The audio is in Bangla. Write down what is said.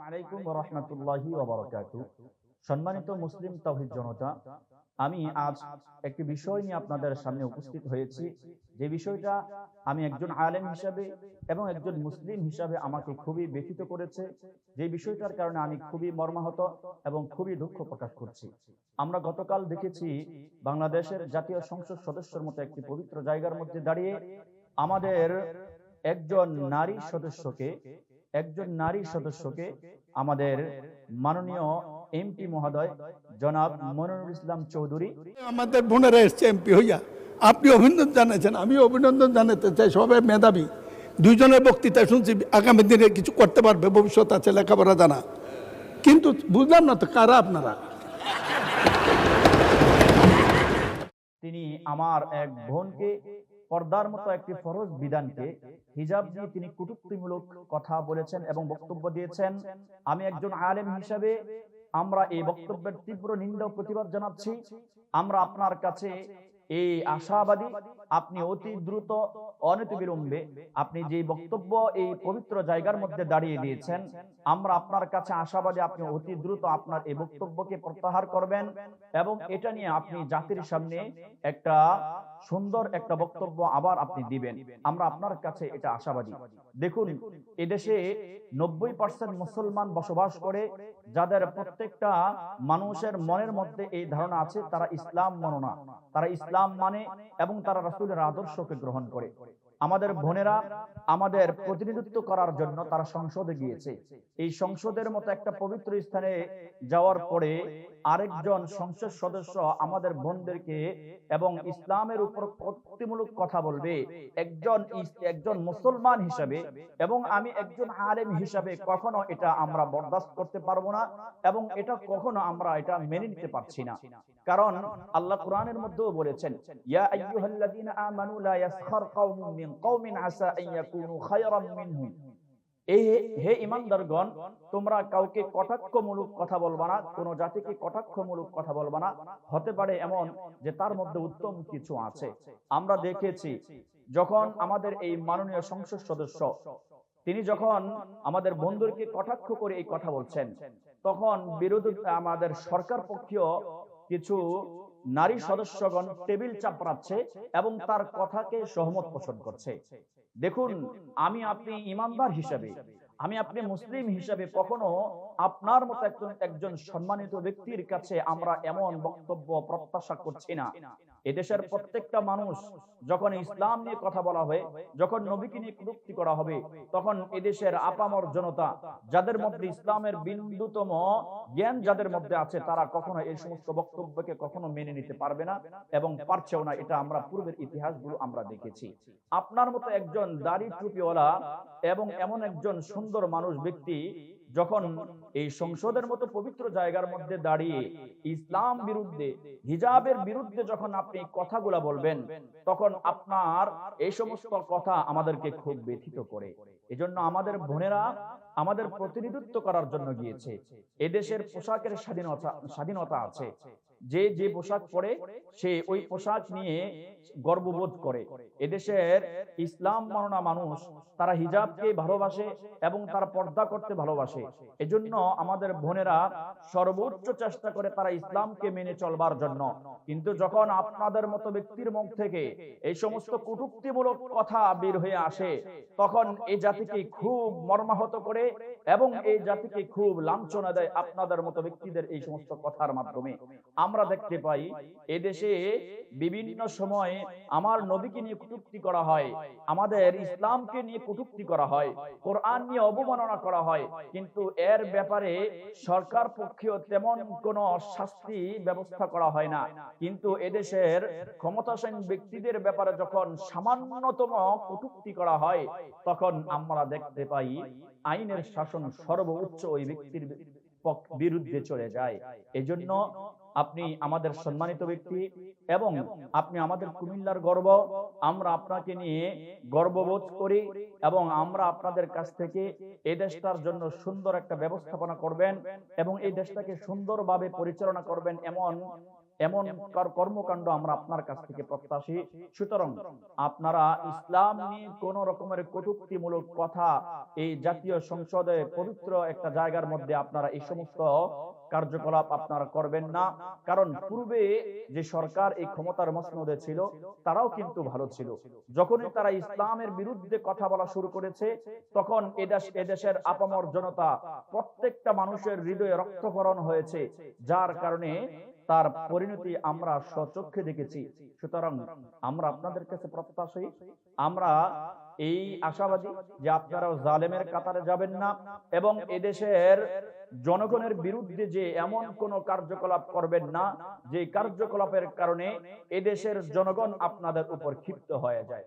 আলাইকুম ওয়া রাহমাতুল্লাহি ওয়া বারাকাতুহু। সম্মানিত মুসলিম তাওহীদ জনতা, আমি আজ একটি বিষয় নিয়ে আপনাদের সামনে উপস্থিত হয়েছি, যে বিষয়টা আমি একজন আলেম হিসাবে এবং একজন মুসলিম হিসাবে আমাকে খুবই ব্যথিত করেছে, যে বিষয়টার কারণে আমি খুবই মর্মাহত এবং খুবই দুঃখ প্রকাশ করছি। আমরা গতকাল দেখেছি বাংলাদেশের জাতীয় সংসদ সদস্যের মতো একটি পবিত্র জায়গার মধ্যে দাঁড়িয়ে আমাদের একজন নারী সদস্যকে আমাদের মাননীয় এমপি মহোদয় জনাব মনিরুল ইসলাম চৌধুরী আমাদের বোনেরা এসছে এমপি হইয়া, আপনি অভিনন্দন জানাচ্ছেন, আমি অভিনন্দন জানাতে চাই। সবাই মেধাবী, দুইজনের বক্তৃতা শুনছি, আগামী দিনে কিছু করতে পারবে, ভবিষ্যৎ আছে, লেখাপড়া জানা। কিন্তু বুঝলাম না তো কারা আপনারা। তিনি আমার এক বোনকে পর্দার মতো একটি ফরজ বিধানকে হিজাব দিয়ে তিনি কটূক্তিমূলক কথা বলেছেন এবং বক্তব্য দিয়েছেন। আমি একজন আলেম হিসাবে আমরা এই বক্তব্যের তীব্র নিন্দা ও প্রতিবাদ জানাচ্ছি। আমরা আপনার কাছে এই আশাবাদী, আপনি অতি দ্রুত অনতিবিলম্বে আপনি যে বক্তব্য এই পবিত্র জায়গার মধ্যে দাঁড়িয়ে দিয়েছেন, আমরা আপনার কাছে আশাবাদী আপনি অতি দ্রুত আপনার এই বক্তব্যকে প্রত্যাহার করবেন এবং এটা নিয়ে আপনি জাতির সামনে একটা সুন্দর একটা বক্তব্য আবার আপনি দিবেন। আমরা আপনার কাছে এটা আশাবাদী। দেখুন, এদেশে 90% মুসলমান বসবাস করে, যাদের প্রত্যেকটা মানুষের মনের মধ্যে এই ধারণা আছে তারা ইসলাম মাননা, তারা ইসলাম মানে এবং তারা রাসূলের আদর্শকে গ্রহণ করে। আমাদের বোনেরা আমাদের প্রতিনিধিত্ব করার জন্য তারা সংসদে গিয়েছে। এই সংসদের মতো একটা পবিত্র স্থানে যাওয়ার পরে আরেকজন সংসদ সদস্য আমাদের বোনদেরকে এবং ইসলামের উপর কটূক্তিমূলক কথা বলবে, একজন মুসলমান হিসাবে এবং আমি একজন আলেম হিসাবে কখনো এটা আমরা বরদাস্ত করতে পারবো না এবং এটা কখনো আমরা এটা মেনে নিতে পারছি না। কারণ আল্লাহ কোরআনের মধ্যেও বলেছেন, ইয়া আইয়ুহাল্লাযীনা আমানু লা ইয়াসখার কওমুম মিন কওমিন আসা আন ইয়াকুনু খায়রাম মিনহুম। হে ঈমানদারগণ, তোমরা কাউকে কটাক্ষমূলক কথা বলবা না, কোন জাতিকে কটাক্ষমূলক কথা বলবা না, হতে পারে এমন যে তার মধ্যে উত্তম কিছু আছে। আমরা দেখেছি যখন আমাদের এই মাননীয় সংসদ সদস্য তিনি যখন আমাদের বন্ধুকে কটাক্ষ করে এই কথা বলছেন, তখন বিরোধী আমাদের সরকার পক্ষীয় কিছু নারী সদস্যগণ টেবিল চাপড়াচ্ছে এবং তার কথাকে সহমত পোষণ করছে। দেখুন, আমি আপনি ইমানদার হিসাবে, আমি আপনি মুসলিম হিসাবে কখনো আপনার মতো একজন সম্মানিত ব্যক্তির কাছে আমরা এমন বক্তব্য প্রত্যাশা করছি না। এদেশের প্রত্যেকটা মানুষ যখন ইসলাম নিয়ে কথা বলা হয়, যখন নবীকে নিয়ে কটূক্তি করা হবে, তখন এদেশের আপামর জনতা যাদের মধ্যে ইসলামের বিন্দুতম জ্ঞান যাদের মধ্যে আছে, তারা কখনো এই সমস্ত বক্তব্যকে কখনো মেনে নিতে পারবে না এবং পারছেও না। এটা আমরা পূর্বের ইতিহাসগুলো আমরা দেখেছি। আপনার মতো একজন দাড়ি টুপিওয়ালা এবং এমন একজন সুন্দর মানুষ ব্যক্তি যখন এই সংসদের মতো পবিত্র জায়গার মধ্যে দাঁড়িয়ে ইসলাম বিরুদ্ধে, হিজাবের বিরুদ্ধে যখন আপনি কথাগুলা বলবেন, তখন আপনার এই সমস্ত কথা আমাদেরকে খুব ব্যথিত করে। এজন্য আমাদের বোনেরা আমাদের প্রতিনিধিত্ব করার জন্য গিয়েছে। এদেশের পোশাকের স্বাধীনতা আছে। যে যে পোশাক পরে সে ওই পোশাক নিয়ে গর্ববোধ করে। এদেশের ইসলাম মাননা মানুষ তারা হিজাবকে ভালোবাসে এবং তারা পর্দা করতে ভালোবাসে। এজন্য আমাদের বোনেরা সর্বোচ্চ চেষ্টা করে তারা ইসলামকে মেনে চলবার জন্য। কিন্তু যখন আপনাদের মতো ব্যক্তির মুখ থেকে এই সমস্ত কটূক্তিমূলক কথা বের হয়ে আসে, তখন এই জাতিকে খুব মর্মাহত করে এবং এই জাতিকে খুব লাঞ্ছনা দেয়। আপনাদের মতো ব্যক্তিদের এই সমস্ত কথার মাধ্যমে আমরা দেখতে পাই এদেশে বিভিন্ন সময়ে আমার নবীকে নিয়ে কটূক্তি করা হয়, আমাদের ইসলামকে নিয়ে কটূক্তি করা হয়, কোরআন নিয়ে অবমাননা করা হয়, কিন্তু এর ব্যাপারে সরকার পক্ষেও তেমন কোনো শাস্তি ব্যবস্থা করা হয় না। কিন্তু এদেশের ক্ষমতাসীন ব্যক্তিদের ব্যাপারে যখন সামান্যতম কটূক্তি করা হয়, তখন আমরা দেখতে পাই আইনের শাসন সর্বোচ্চ ওই ব্যক্তির বিরুদ্ধে চলে যায়। এজন্য আপনি আমাদের সম্মানিত ব্যক্তি এবং আপনি আমাদের কুমিল্লার গর্ব। আমরা আপনাকে নিয়ে গর্ববোধ করি এবং আমরা আপনাদের কাছ থেকে এই দেশটার জন্য সুন্দর একটা ব্যবস্থাপনা করবেন এবং এই দেশটাকে সুন্দরভাবে পরিচালনা করবেন, এমন এমন কর্মকাণ্ড আমরা আপনার কাছ থেকে প্রত্যাশী। সুতরাং আপনারা ইসলাম নিয়ে কোন রকমের কটূক্তিমূলক কথা এই জাতীয় সংসদে পবিত্র একটা জায়গার মধ্যে আপনারা এই সমস্ত কার্যকলাপ আপনারা করবেন না। কারণ পূর্বে যে সরকার এই ক্ষমতার মসনদে ছিল তারাও কিন্তু ভালো ছিল। যখনই তারা ইসলামের বিরুদ্ধে কথা বলা শুরু করেছে তখন এদেশের আপামর জনতা প্রত্যেকটা মানুষের হৃদয়ে রক্তক্ষরণ হয়েছে, যার কারণে তার পরিণতি আমরা স্বচক্ষে দেখেছি। সুতরাং আমরা আপনাদের কাছে প্রত্যাশী, আমরা এই আশাবাদী যে আপনারাও জালেমের কাতারে যাবেন না এবং এদেশের জনগণের বিরুদ্ধে যে এমন কোন কার্যকলাপ করবেন না যে কার্যকলাপের কারণে এদেশের জনগণ আপনাদের উপর ক্ষিপ্ত হয়ে যায়।